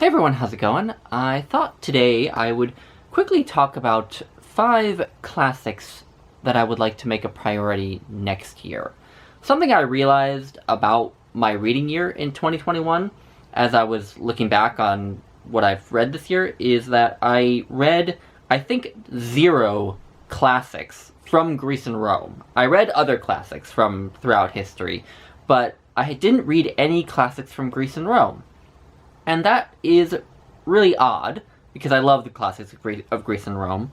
Hey everyone, how's it going? I thought today I would quickly talk about 5 classics that I would like to make a priority next year. Something I realized about my reading year in 2021, as I was looking back on what I've read this year, is that I read, I think, 0 classics from Greece and Rome. I read other classics from throughout history, but I didn't read any classics from Greece and Rome. And that is really odd, because I love the classics of Greece and Rome,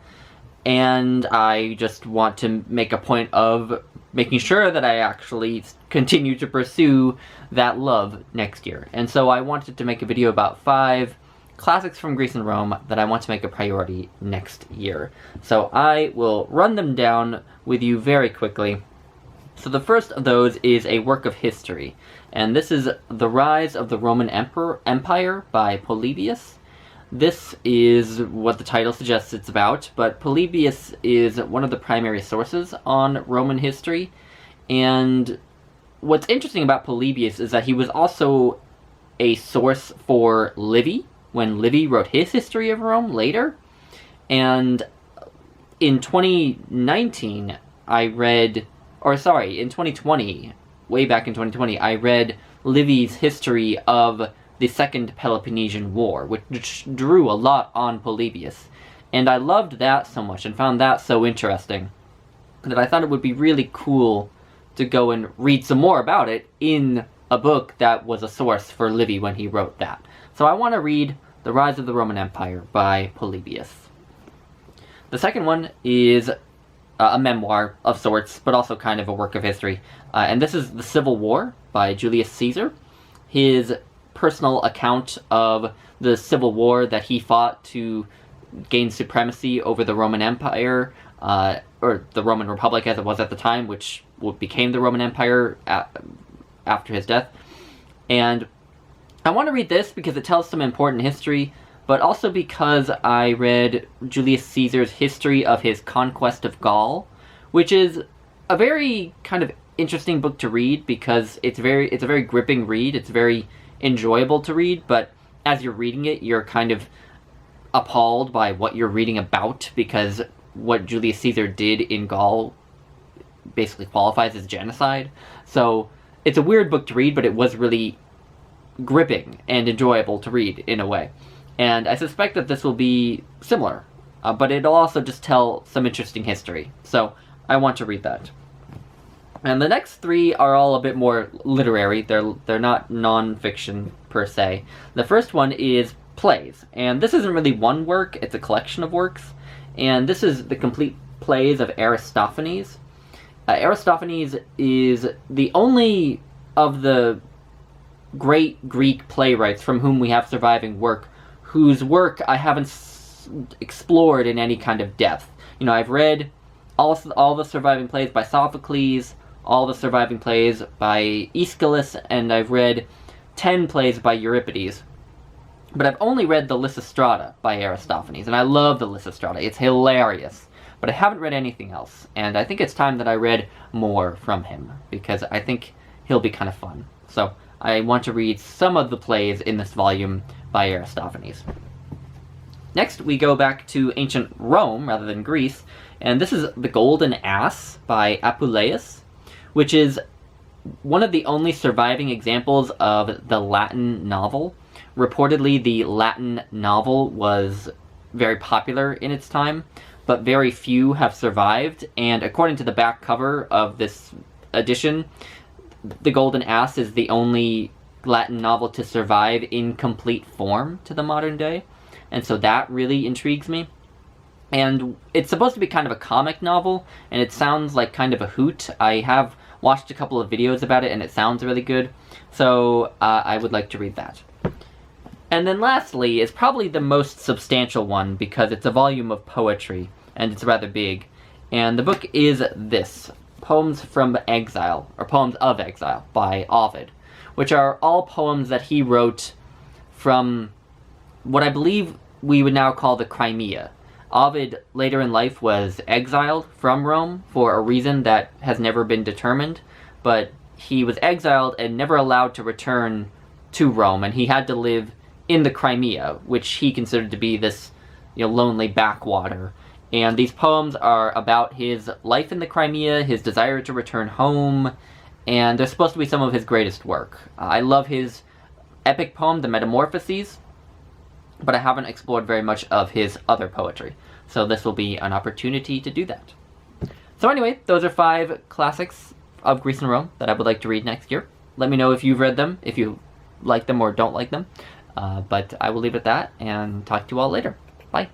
and I just want to make a point of making sure that I actually continue to pursue that love next year. And so I wanted to make a video about 5 classics from Greece and Rome that I want to make a priority next year. So I will run them down with you very quickly. So the first of those is a work of history, and this is The Rise of the Roman Empire by Polybius. This is what the title suggests it's about, but Polybius is one of the primary sources on Roman history, and what's interesting about Polybius is that he was also a source for Livy, when Livy wrote his history of Rome later. And in 2020, way back in 2020, I read Livy's history of the Second Peloponnesian War, which drew a lot on Polybius. And I loved that so much and found that so interesting that I thought it would be really cool to go and read some more about it in a book that was a source for Livy when he wrote that. So I want to read The Rise of the Roman Empire by Polybius. The second one is a memoir of sorts, but also kind of a work of history. And this is The Civil War by Julius Caesar. His personal account of the civil war that he fought to gain supremacy over the Roman Empire, or the Roman Republic as it was at the time, which became the Roman Empire after his death. And I want to read this because it tells some important history, but also because I read Julius Caesar's history of his conquest of Gaul, which is a very kind of interesting book to read because it's a very gripping read. It's very enjoyable to read, but as you're reading it, you're kind of appalled by what you're reading about, because what Julius Caesar did in Gaul basically qualifies as genocide. So it's a weird book to read, but it was really gripping and enjoyable to read in a way. And I suspect that this will be similar, but it'll also just tell some interesting history. So I want to read that. And the next 3 are all a bit more literary. They're not non-fiction per se. The first one is Plays, and this isn't really one work, it's a collection of works. And this is the complete plays of Aristophanes. Aristophanes is the only of the great Greek playwrights from whom we have surviving work whose work I haven't explored in any kind of depth. You know, I've read all the surviving plays by Sophocles, all the surviving plays by Aeschylus, and I've read 10 plays by Euripides. But I've only read the Lysistrata by Aristophanes, and I love the Lysistrata. It's hilarious. But I haven't read anything else, and I think it's time that I read more from him, because I think he'll be kind of fun. So I want to read some of the plays in this volume by Aristophanes. Next, we go back to ancient Rome rather than Greece, and this is The Golden Ass by Apuleius, which is one of the only surviving examples of the Latin novel. Reportedly, the Latin novel was very popular in its time, but very few have survived, and according to the back cover of this edition, The Golden Ass is the only Latin novel to survive in complete form to the modern day, and so that really intrigues me. And it's supposed to be kind of a comic novel, and it sounds like kind of a hoot. I have watched a couple of videos about it, and it sounds really good, so I would like to read that. And then lastly is probably the most substantial one, because it's a volume of poetry, and it's rather big. And the book is this, Poems from Exile, or Poems of Exile, by Ovid, which are all poems that he wrote from what I believe we would now call the Crimea. Ovid, later in life, was exiled from Rome for a reason that has never been determined, but he was exiled and never allowed to return to Rome, and he had to live in the Crimea, which he considered to be this, lonely backwater. And these poems are about his life in the Crimea, his desire to return home, and they're supposed to be some of his greatest work. I love his epic poem, The Metamorphoses, but I haven't explored very much of his other poetry. So this will be an opportunity to do that. So anyway, those are 5 classics of Greece and Rome that I would like to read next year. Let me know if you've read them, if you like them or don't like them. But I will leave it at that, and talk to you all later. Bye.